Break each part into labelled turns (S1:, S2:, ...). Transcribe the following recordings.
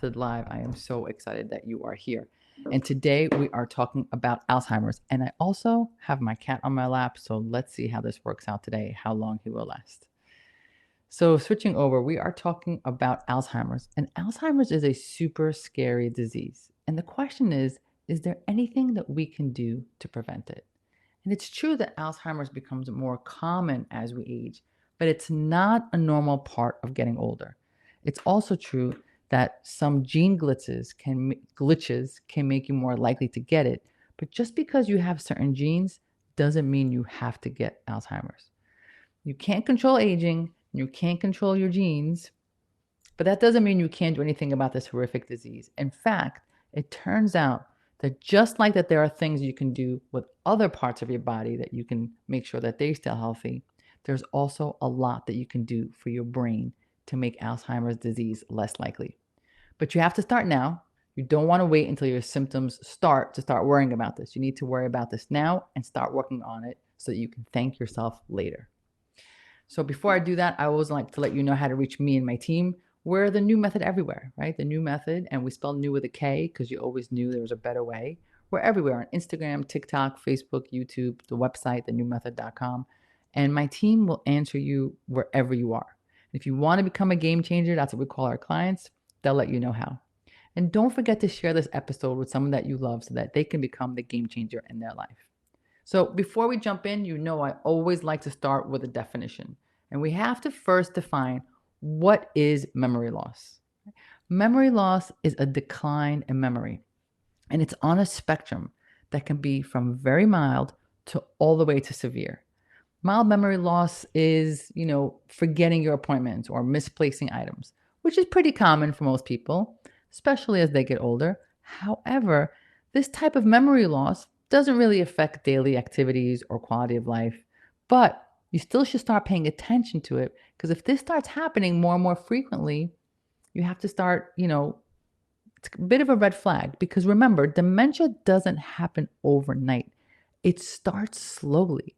S1: Method Live. I am so excited that you are here. And today we are talking about Alzheimer's. And I also have my cat on my lap. So let's see how this works out today, how long he will last. So, switching over, we are talking about Alzheimer's. And Alzheimer's is a super scary disease. And the question is there anything that we can do to prevent it? And it's true that Alzheimer's becomes more common as we age, but it's not a normal part of getting older. It's also true that some gene glitches can make you more likely to get it, but just because you have certain genes doesn't mean you have to get Alzheimer's. You can't control aging, you can't control your genes, but that doesn't mean you can't do anything about this horrific disease. In fact, it turns out that just like that there are things you can do with other parts of your body that you can make sure that they stay healthy, there's also a lot that you can do for your brain to make Alzheimer's disease less likely. But you have to start now. You don't want to wait until your symptoms start to start worrying about this. You need to worry about this now and start working on it so that you can thank yourself later. So before I do that, I always like to let you know how to reach me and my team. We're the New Method everywhere, right? The New Method, and we spell new with a K because you always knew there was a better way. We're everywhere on Instagram, TikTok, Facebook, YouTube, the website, thenewmethod.com. And my team will answer you wherever you are. If you want to become a game changer, that's what we call our clients, they'll let you know how. And don't forget to share this episode with someone that you love so that they can become the game changer in their life. So before we jump in, you know I always like to start with a definition. And we have to first define what is memory loss. Memory loss is a decline in memory, and it's on a spectrum that can be from very mild to all the way to severe. Mild memory loss is, forgetting your appointments or misplacing items, which is pretty common for most people, especially as they get older. However, this type of memory loss doesn't really affect daily activities or quality of life, but you still should start paying attention to it because if this starts happening more and more frequently, you have to start, it's a bit of a red flag because remember, dementia doesn't happen overnight. It starts slowly.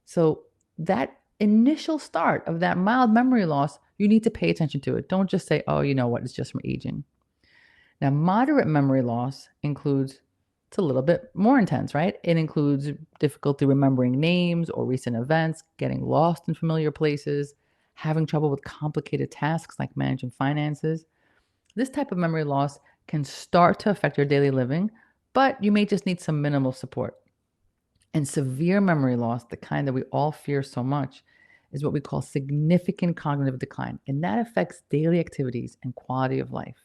S1: So that initial start of that mild memory loss, you need to pay attention to it. Don't just say, oh, you know what, it's just from aging. Now, moderate memory loss includes, it's a little bit more intense, right? It includes difficulty remembering names or recent events, getting lost in familiar places, having trouble with complicated tasks like managing finances. This type of memory loss can start to affect your daily living, but you may just need some minimal support. And severe memory loss, the kind that we all fear so much, is what we call significant cognitive decline, and that affects daily activities and quality of life.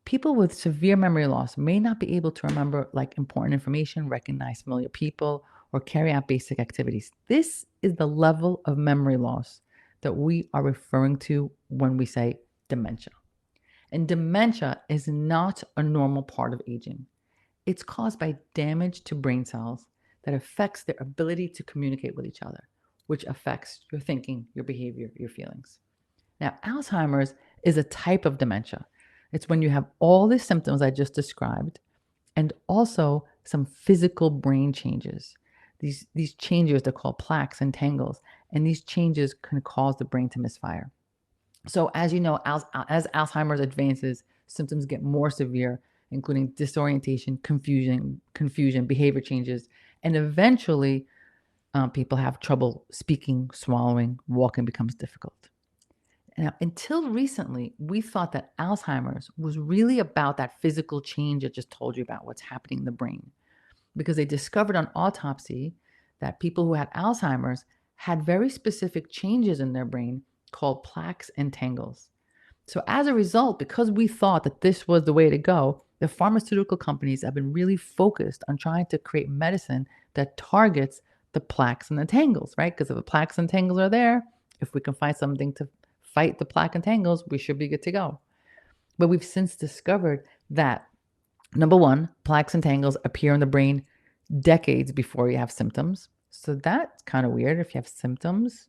S1: People with severe memory loss may not be able to remember important information, recognize familiar people, or carry out basic activities. This is the level of memory loss that we are referring to when we say dementia. And dementia is not a normal part of aging. It's caused by damage to brain cells that affects their ability to communicate with each other, which affects your thinking, your behavior, your feelings. Now, Alzheimer's is a type of dementia. It's when you have all the symptoms I just described and also some physical brain changes. These changes are called plaques and tangles, and these changes can cause the brain to misfire. So as you know, as Alzheimer's advances, symptoms get more severe, including disorientation, confusion, behavior changes, and eventually people have trouble speaking, swallowing, walking becomes difficult. Now, until recently, we thought that Alzheimer's was really about that physical change I just told you about, what's happening in the brain, because they discovered on autopsy that people who had Alzheimer's had very specific changes in their brain called plaques and tangles. So as a result, because we thought that this was the way to go, the pharmaceutical companies have been really focused on trying to create medicine that targets the plaques and the tangles, right? Because if the plaques and tangles are there, if we can find something to fight the plaque and tangles, we should be good to go. But we've since discovered that, number one, plaques and tangles appear in the brain decades before you have symptoms. So that's kind of weird. If you have symptoms,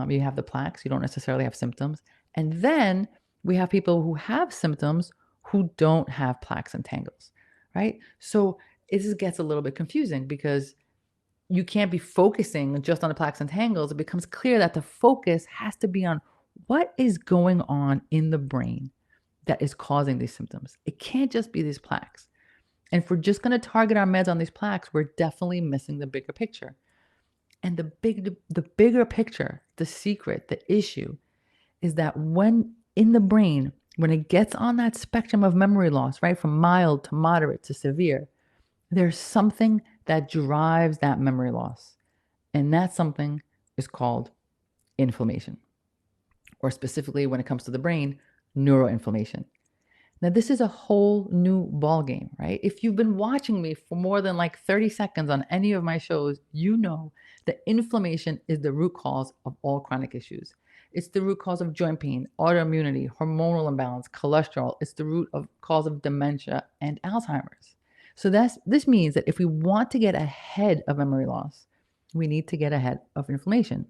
S1: you have the plaques, you don't necessarily have symptoms. And then we have people who have symptoms who don't have plaques and tangles, right? So it just gets a little bit confusing because you can't be focusing just on the plaques and tangles. It becomes clear that the focus has to be on what is going on in the brain that is causing these symptoms. It can't just be these plaques. And if we're just going to target our meds on these plaques, we're definitely missing the bigger picture. And the bigger picture, the secret, the issue is that when in the brain, when it gets on that spectrum of memory loss, right, from mild to moderate to severe, there's something that drives that memory loss. And that something is called inflammation, or specifically when it comes to the brain, neuroinflammation. Now, this is a whole new ball game, right? If you've been watching me for more than like 30 seconds on any of my shows, you know that inflammation is the root cause of all chronic issues. It's the root cause of joint pain, autoimmunity, hormonal imbalance, cholesterol. It's the cause of dementia and Alzheimer's. So this means that if we want to get ahead of memory loss, we need to get ahead of inflammation.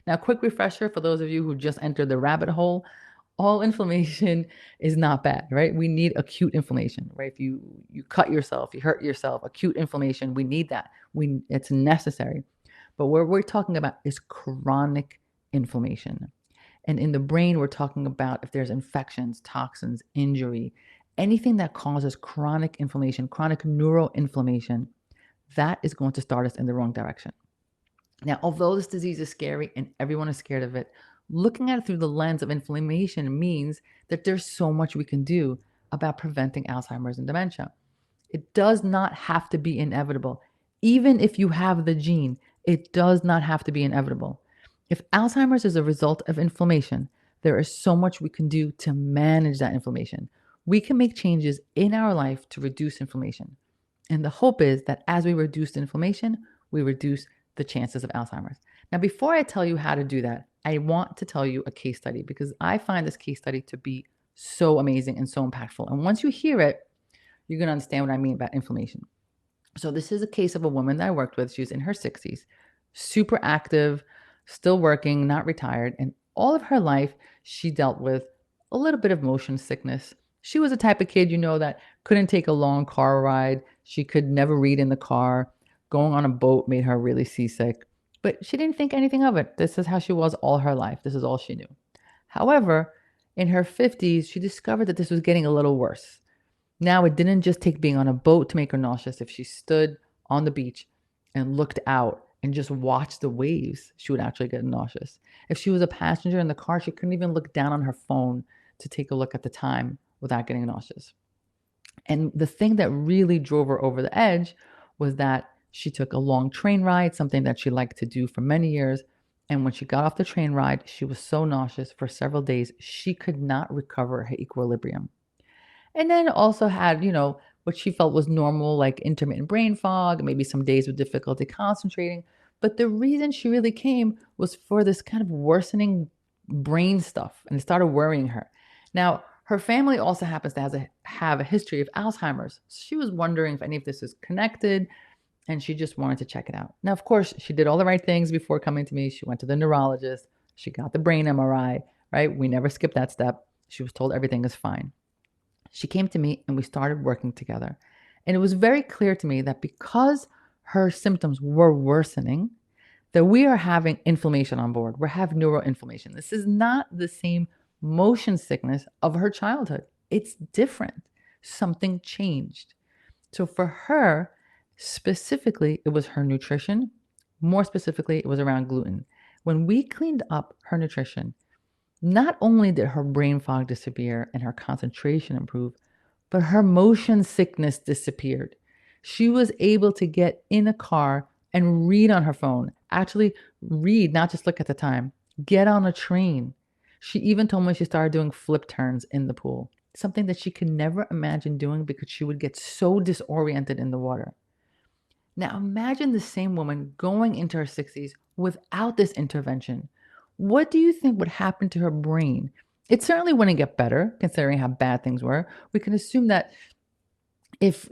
S1: Now, quick refresher for those of you who just entered the rabbit hole, all inflammation is not bad, right? We need acute inflammation, right? If you cut yourself, you hurt yourself, acute inflammation, we need that. It's necessary. But what we're talking about is chronic inflammation. And in the brain, we're talking about if there's infections, toxins, injury, anything that causes chronic inflammation, chronic neuroinflammation, that is going to start us in the wrong direction. Now, although this disease is scary and everyone is scared of it, looking at it through the lens of inflammation means that there's so much we can do about preventing Alzheimer's and dementia. It does not have to be inevitable. Even if you have the gene, it does not have to be inevitable. If Alzheimer's is a result of inflammation, there is so much we can do to manage that inflammation. We can make changes in our life to reduce inflammation. And the hope is that as we reduce inflammation, we reduce the chances of Alzheimer's. Now, before I tell you how to do that, I want to tell you a case study because I find this case study to be so amazing and so impactful. And once you hear it, you're going to understand what I mean about inflammation. So this is a case of a woman that I worked with. She was in her 60s, super active, still working, not retired. And all of her life, she dealt with a little bit of motion sickness. She was the type of kid, that couldn't take a long car ride. She could never read in the car. Going on a boat made her really seasick. But she didn't think anything of it. This is how she was all her life. This is all she knew. However, in her 50s, she discovered that this was getting a little worse. Now, it didn't just take being on a boat to make her nauseous. If she stood on the beach and looked out and just watched the waves, she would actually get nauseous. If she was a passenger in the car, she couldn't even look down on her phone to take a look at the time without getting nauseous. And the thing that really drove her over the edge was that she took a long train ride, something that she liked to do for many years. And when she got off the train ride, she was so nauseous for several days, she could not recover her equilibrium. And then also had, what she felt was normal, like intermittent brain fog, maybe some days with difficulty concentrating. But the reason she really came was for this kind of worsening brain stuff, and it started worrying her. Now, her family also happens to have a history of Alzheimer's. So she was wondering if any of this is connected, and she just wanted to check it out. Now, of course, she did all the right things before coming to me. She went to the neurologist. She got the brain MRI, right? We never skipped that step. She was told everything is fine. She came to me and we started working together. And it was very clear to me that because her symptoms were worsening, that we are having inflammation on board. We're having neuroinflammation. This is not the same motion sickness of her childhood. It's different. Something changed. So for her, specifically, it was her nutrition. More specifically, it was around gluten. When we cleaned up her nutrition, not only did her brain fog disappear and her concentration improve, but her motion sickness disappeared. She was able to get in a car and read on her phone, actually read, not just look at the time, get on a train. She even told me she started doing flip turns in the pool, something that she could never imagine doing because she would get so disoriented in the water. Now imagine the same woman going into her 60s without this intervention. What do you think would happen to her brain? It certainly wouldn't get better, considering how bad things were. We can assume that if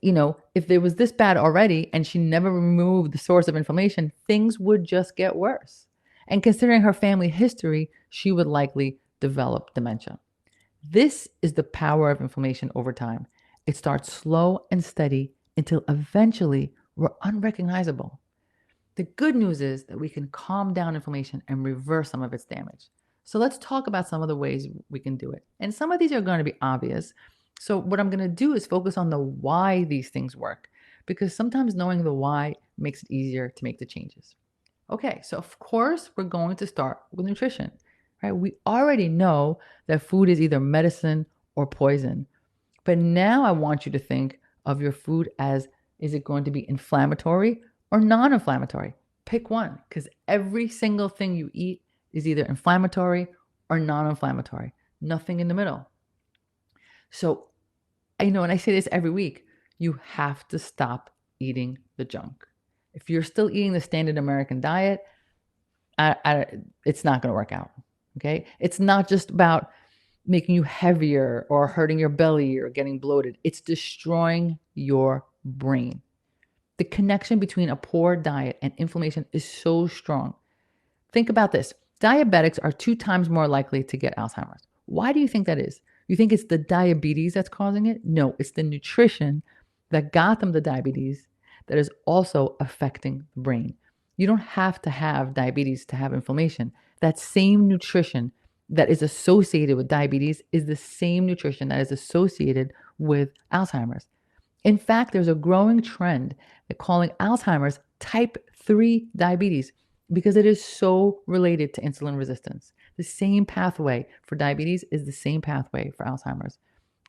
S1: there was this bad already and she never removed the source of inflammation, things would just get worse. And considering her family history, she would likely develop dementia. This is the power of inflammation over time. It starts slow and steady until eventually we're unrecognizable. The good news is that we can calm down inflammation and reverse some of its damage. So let's talk about some of the ways we can do it. And some of these are going to be obvious. So what I'm going to do is focus on the why these things work, because sometimes knowing the why makes it easier to make the changes. Okay, so of course, we're going to start with nutrition, right? We already know that food is either medicine or poison. But now I want you to think of your food as, is it going to be inflammatory or non inflammatory? Pick one, because every single thing you eat is either inflammatory or non inflammatory, nothing in the middle. So I know, and I say this every week, you have to stop eating the junk. If you're still eating the standard American diet, it's not going to work out. Okay. It's not just about making you heavier or hurting your belly or getting bloated. It's destroying your brain. The connection between a poor diet and inflammation is so strong. Think about this. Diabetics are 2 times more likely to get Alzheimer's. Why do you think that is? You think it's the diabetes that's causing it? No, it's the nutrition that got them the diabetes that is also affecting the brain. You don't have to have diabetes to have inflammation. That same nutrition that is associated with diabetes is the same nutrition that is associated with Alzheimer's. In fact, there's a growing trend at calling Alzheimer's type 3 diabetes because it is so related to insulin resistance. The same pathway for diabetes is the same pathway for Alzheimer's.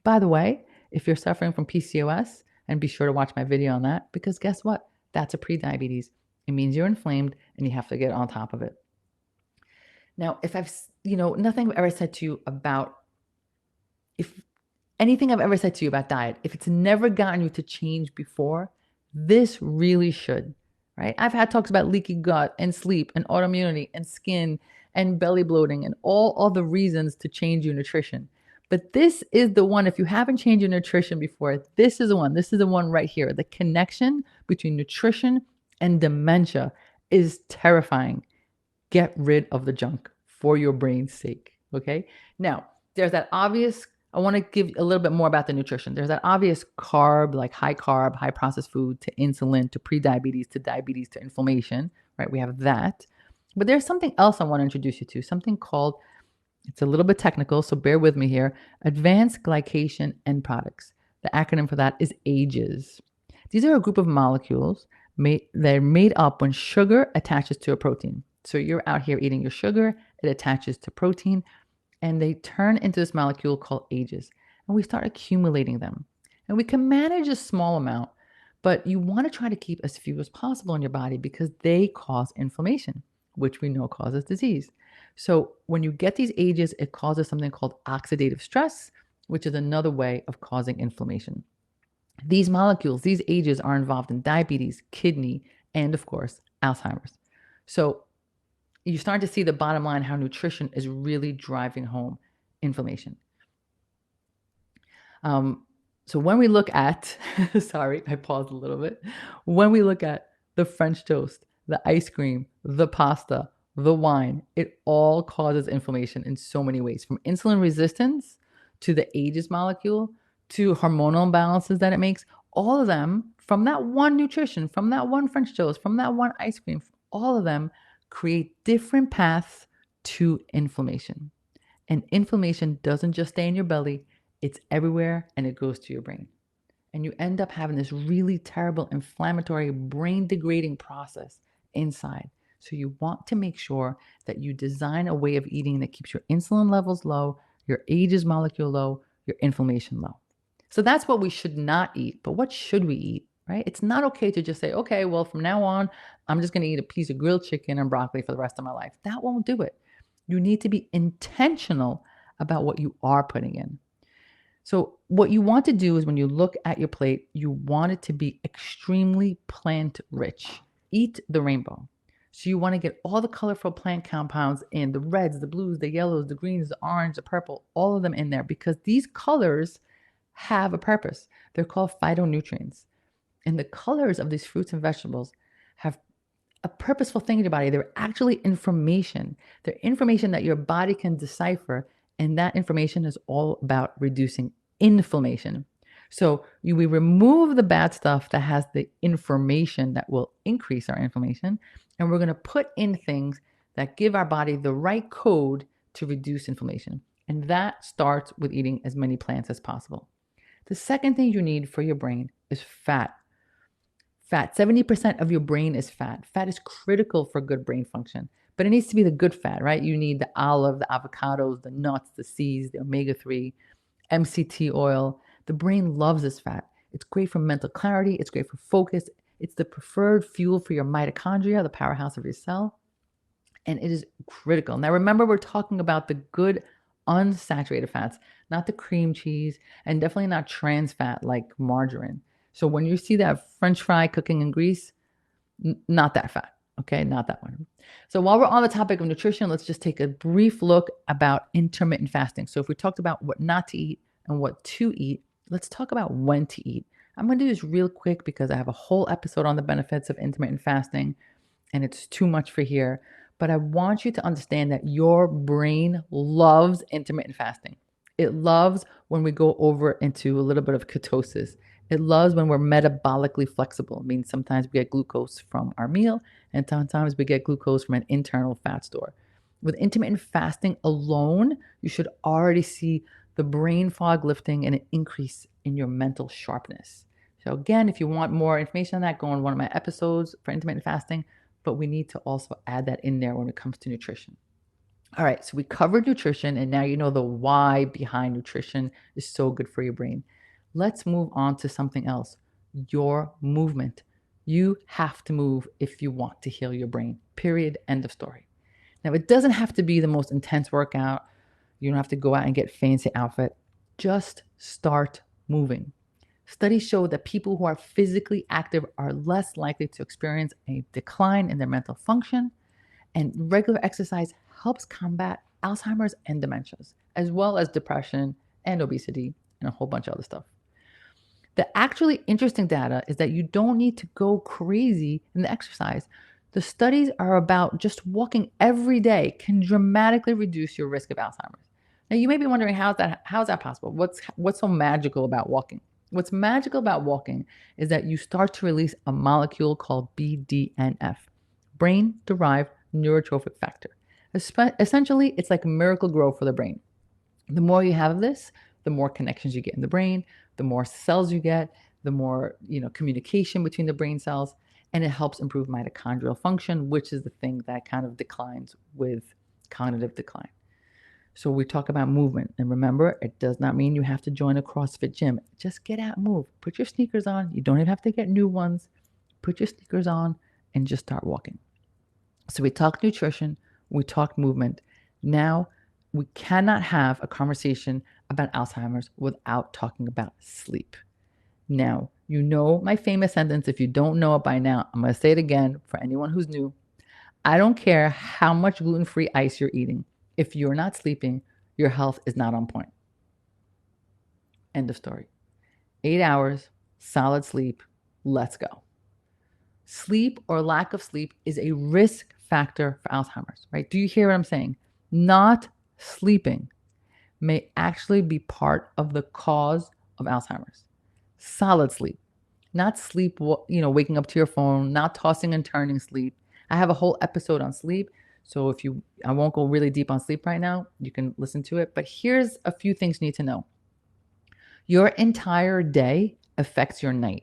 S1: By the way, if you're suffering from PCOS, and be sure to watch my video on that, because guess what? That's a prediabetes. It means you're inflamed and you have to get on top of it. Now, if nothing I've ever said to you about, if anything I've ever said to you about diet, if it's never gotten you to change before, this really should, right? I've had talks about leaky gut and sleep and autoimmunity and skin and belly bloating and all the reasons to change your nutrition. But this is the one, if you haven't changed your nutrition before, this is the one. This is the one right here. The connection between nutrition and dementia is terrifying. Get rid of the junk for your brain's sake, okay? Now, there's that obvious, I want to give a little bit more about the nutrition. There's that obvious carb, like high carb, high processed food, to insulin, to prediabetes, to diabetes, to inflammation, right? We have that. But there's something else I want to introduce you to, something called, it's a little bit technical, so bear with me here, advanced glycation end products. The acronym for that is AGEs. These are a group of molecules they're made up when sugar attaches to a protein. So you're out here eating your sugar, it attaches to protein, and they turn into this molecule called AGEs. And we start accumulating them. And we can manage a small amount, but you want to try to keep as few as possible in your body because they cause inflammation, which we know causes disease. So when you get these AGEs, it causes something called oxidative stress, which is another way of causing inflammation. These molecules, these AGEs, are involved in diabetes, kidney, and of course, Alzheimer's. So you start to see the bottom line, how nutrition is really driving home inflammation. So when we look at, sorry, I paused a little bit. When we look at the French toast, the ice cream, the pasta, the wine, it all causes inflammation in so many ways, from insulin resistance to the AGEs molecule to hormonal imbalances that it makes. All of them from that one nutrition, from that one French toast, from that one ice cream, all of them create different paths to inflammation. And inflammation doesn't just stay in your belly, it's everywhere and it goes to your brain. And you end up having this really terrible inflammatory brain degrading process inside. So you want to make sure that you design a way of eating that keeps your insulin levels low, your AGEs molecule low, your inflammation low. So that's what we should not eat. But what should we eat, right? It's not okay to just say, okay, well, from now on, I'm just going to eat a piece of grilled chicken and broccoli for the rest of my life. That won't do it. You need to be intentional about what you are putting in. So what you want to do is when you look at your plate, you want it to be extremely plant rich. Eat the rainbow. So you want to get all the colorful plant compounds in, the reds, the blues, the yellows, the greens, the orange, the purple, all of them in there, because these colors have a purpose. They're called phytonutrients. And the colors of these fruits and vegetables have a purposeful thing in your body. They're actually information. They're information that your body can decipher. And that information is all about reducing inflammation. So we remove the bad stuff that has the information that will increase our inflammation. And we're going to put in things that give our body the right code to reduce inflammation. And that starts with eating as many plants as possible. The second thing you need for your brain is fat. Fat, 70% of your brain is fat. Fat is critical for good brain function, but it needs to be the good fat, right? You need the olive, the avocados, the nuts, the seeds, the omega-3, MCT oil. The brain loves this fat. It's great for mental clarity. It's great for focus. It's the preferred fuel for your mitochondria, the powerhouse of your cell. And it is critical. Now, remember, we're talking about the good unsaturated fats, not the cream cheese, and definitely not trans fat like margarine. So when you see that French fry cooking in grease, not that fat. Okay, not that one. So while we're on the topic of nutrition, let's just take a brief look about intermittent fasting. So if we talked about what not to eat and what to eat, let's talk about when to eat. I'm going to do this real quick because I have a whole episode on the benefits of intermittent fasting and it's too much for here. But I want you to understand that your brain loves intermittent fasting. It loves when we go over into a little bit of ketosis. It loves when we're metabolically flexible. It means sometimes we get glucose from our meal and sometimes we get glucose from an internal fat store. With intermittent fasting alone, you should already see the brain fog lifting and an increase in your mental sharpness. So again, if you want more information on that, go on one of my episodes for intermittent fasting, but we need to also add that in there when it comes to nutrition. All right, so we covered nutrition, and now you know the why behind nutrition is so good for your brain. Let's move on to something else, your movement. You have to move if you want to heal your brain, period, end of story. Now, it doesn't have to be the most intense workout. You don't have to go out and get fancy outfit. Just start moving. Studies show that people who are physically active are less likely to experience a decline in their mental function, and regular exercise helps combat Alzheimer's and dementias, as well as depression and obesity and a whole bunch of other stuff. The actually interesting data is that you don't need to go crazy in the exercise. The studies are about just walking every day can dramatically reduce your risk of Alzheimer's. Now you may be wondering how's that possible? What's so magical about walking? What's magical about walking is that you start to release a molecule called BDNF, brain-derived neurotrophic factor. Essentially, it's like miracle grow for the brain. The more you have of this, the more connections you get in the brain, the more cells you get, the more communication between the brain cells, and it helps improve mitochondrial function, which is the thing that kind of declines with cognitive decline. So we talk about movement, and remember, it does not mean you have to join a CrossFit gym. Just get out and move. Put your sneakers on. You don't even have to get new ones. Put your sneakers on and just start walking. So we talked nutrition, we talked movement. Now we cannot have a conversation about Alzheimer's without talking about sleep. Now, you know my famous sentence. If you don't know it by now, I'm going to say it again for anyone who's new. I don't care how much gluten-free ice you're eating. If you're not sleeping, your health is not on point. End of story. 8 hours, solid sleep, let's go. Sleep or lack of sleep is a risk factor for Alzheimer's, right? Do you hear what I'm saying? Not sleeping may actually be part of the cause of Alzheimer's. Solid sleep, not sleep, waking up to your phone, not tossing and turning sleep. I have a whole episode on sleep. So I won't go really deep on sleep right now. You can listen to it. But here's a few things you need to know. Your entire day affects your night.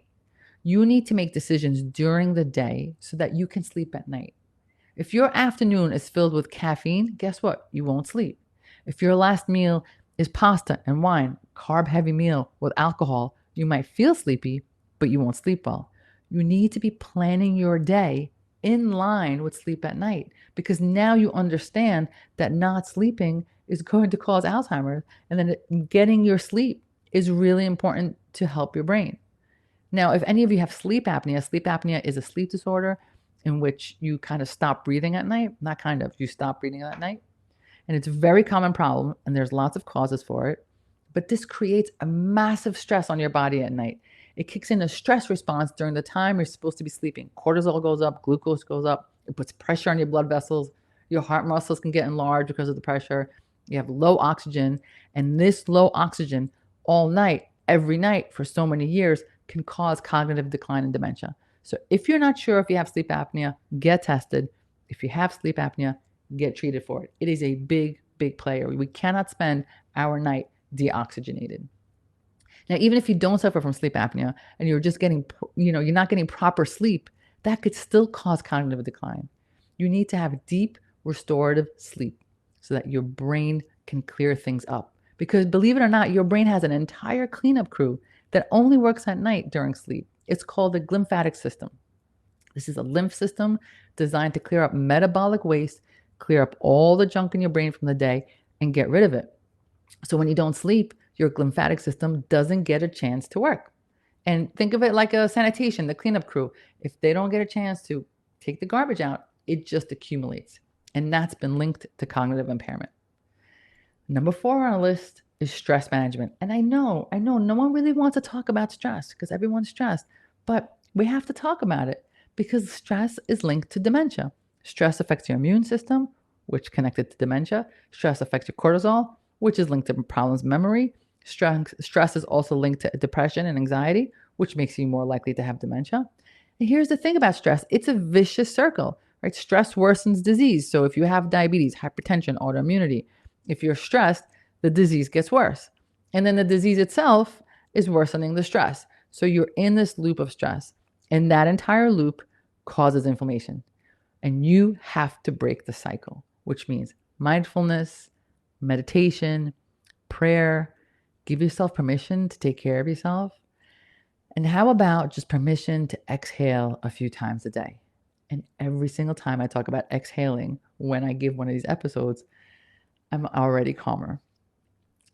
S1: You need to make decisions during the day so that you can sleep at night. If your afternoon is filled with caffeine, guess what? You won't sleep. If your last meal is pasta and wine, carb-heavy meal with alcohol, you might feel sleepy, but you won't sleep well. You need to be planning your day in line with sleep at night, because now you understand that not sleeping is going to cause Alzheimer's, and then getting your sleep is really important to help your brain. Now, if any of you have sleep apnea is a sleep disorder in which you kind of stop breathing at night. Not kind of, you stop breathing at night. And it's a very common problem, and there's lots of causes for it. But this creates a massive stress on your body at night. It kicks in a stress response during the time you're supposed to be sleeping. Cortisol goes up, glucose goes up. It puts pressure on your blood vessels. Your heart muscles can get enlarged because of the pressure. You have low oxygen. And this low oxygen all night, every night for so many years can cause cognitive decline and dementia. So if you're not sure if you have sleep apnea, get tested. If you have sleep apnea, get treated for it. It is a big big player. We cannot spend our night deoxygenated. Now, even if you don't suffer from sleep apnea and you're just getting, you're not getting proper sleep, that could still cause cognitive decline. You need to have deep restorative sleep so that your brain can clear things up. Because believe it or not, your brain has an entire cleanup crew that only works at night during sleep. It's called the glymphatic system. This is a lymph system designed to clear up metabolic waste, clear up all the junk in your brain from the day, and get rid of it. So when you don't sleep, your glymphatic system doesn't get a chance to work. And think of it like a sanitation, the cleanup crew. If they don't get a chance to take the garbage out, it just accumulates. And that's been linked to cognitive impairment. Number 4 on our list is stress management. And I know, no one really wants to talk about stress because everyone's stressed, but we have to talk about it because stress is linked to dementia. Stress affects your immune system, which connected to dementia. Stress affects your cortisol, which is linked to problems with memory. Stress is also linked to depression and anxiety, which makes you more likely to have dementia. And here's the thing about stress. It's a vicious circle, right? Stress worsens disease. So if you have diabetes, hypertension, autoimmunity, if you're stressed, the disease gets worse. And then the disease itself is worsening the stress. So you're in this loop of stress. And that entire loop causes inflammation. And you have to break the cycle, which means mindfulness, meditation, prayer. Give yourself permission to take care of yourself. And how about just permission to exhale a few times a day? And every single time I talk about exhaling when I give one of these episodes, I'm already calmer.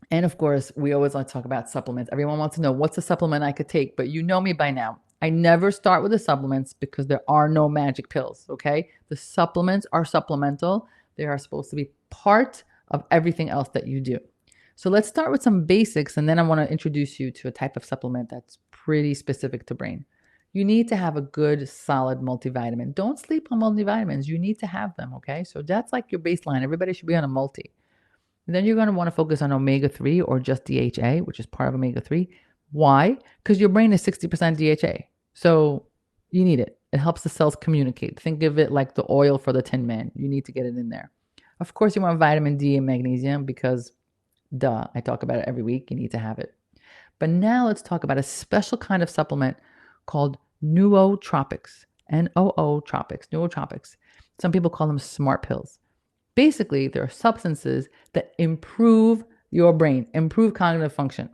S1: And of course, we always like to talk about supplements. Everyone wants to know what's a supplement I could take, but you know me by now. I never start with the supplements because there are no magic pills, okay? The supplements are supplemental. They are supposed to be part of everything else that you do. So let's start with some basics, and then I want to introduce you to a type of supplement that's pretty specific to brain. You need to have a good, solid multivitamin. Don't sleep on multivitamins. You need to have them, okay? So that's like your baseline. Everybody should be on a multi. And then you're going to want to focus on omega-3 or just DHA, which is part of omega-3. Why? Because your brain is 60% DHA. So you need it. It helps the cells communicate. Think of it like the oil for the Tin Man. You need to get it in there. Of course, you want vitamin D and magnesium because, duh, I talk about it every week. You need to have it. But now let's talk about a special kind of supplement called nootropics. Nootropics. Nootropics. Some people call them smart pills. Basically, there are substances that improve your brain, improve cognitive function.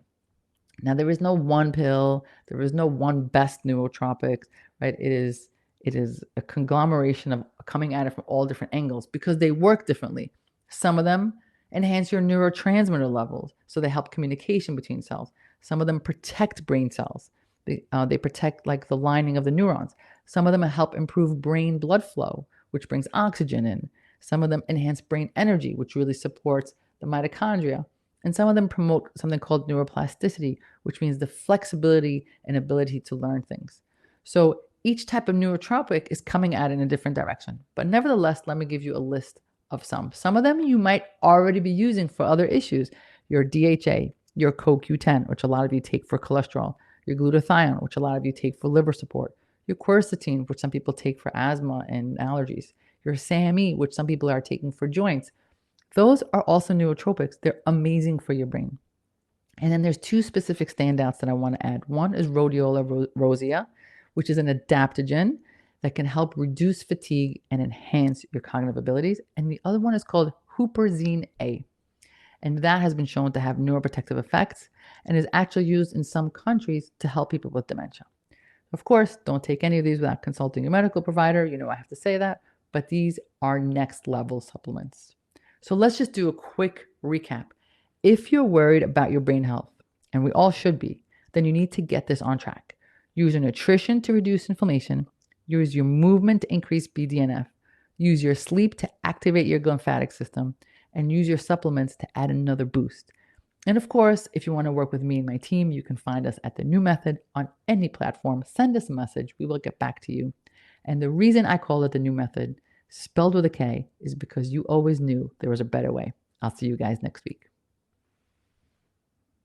S1: Now, there is no one pill, there is no one best nootropics, right? It is a conglomeration of coming at it from all different angles because they work differently. Some of them enhance your neurotransmitter levels, so they help communication between cells. Some of them protect brain cells. They protect like the lining of the neurons. Some of them help improve brain blood flow, which brings oxygen in. Some of them enhance brain energy, which really supports the mitochondria. And some of them promote something called neuroplasticity, which means the flexibility and ability to learn things. So each type of neurotropic is coming at it in a different direction. But nevertheless, let me give you a list of some. Some of them you might already be using for other issues. Your DHA, your CoQ10, which a lot of you take for cholesterol, your glutathione, which a lot of you take for liver support, your quercetin, which some people take for asthma and allergies, your SAMe, which some people are taking for joints. Those are also nootropics. They're amazing for your brain. And then there's 2 specific standouts that I want to add. One is rhodiola rosea, which is an adaptogen that can help reduce fatigue and enhance your cognitive abilities. And the other one is called huperzine A. And that has been shown to have neuroprotective effects and is actually used in some countries to help people with dementia. Of course, don't take any of these without consulting your medical provider. You know I have to say that, but these are next level supplements. So let's just do a quick recap. If you're worried about your brain health, and we all should be, then you need to get this on track. Use your nutrition to reduce inflammation. Use your movement to increase BDNF. Use your sleep to activate your glymphatic system. And use your supplements to add another boost. And of course, if you want to work with me and my team, you can find us at The New Method on any platform. Send us a message. We will get back to you. And the reason I call it The New Method, spelled with a K, is because you always knew there was a better way. I'll see you guys next week.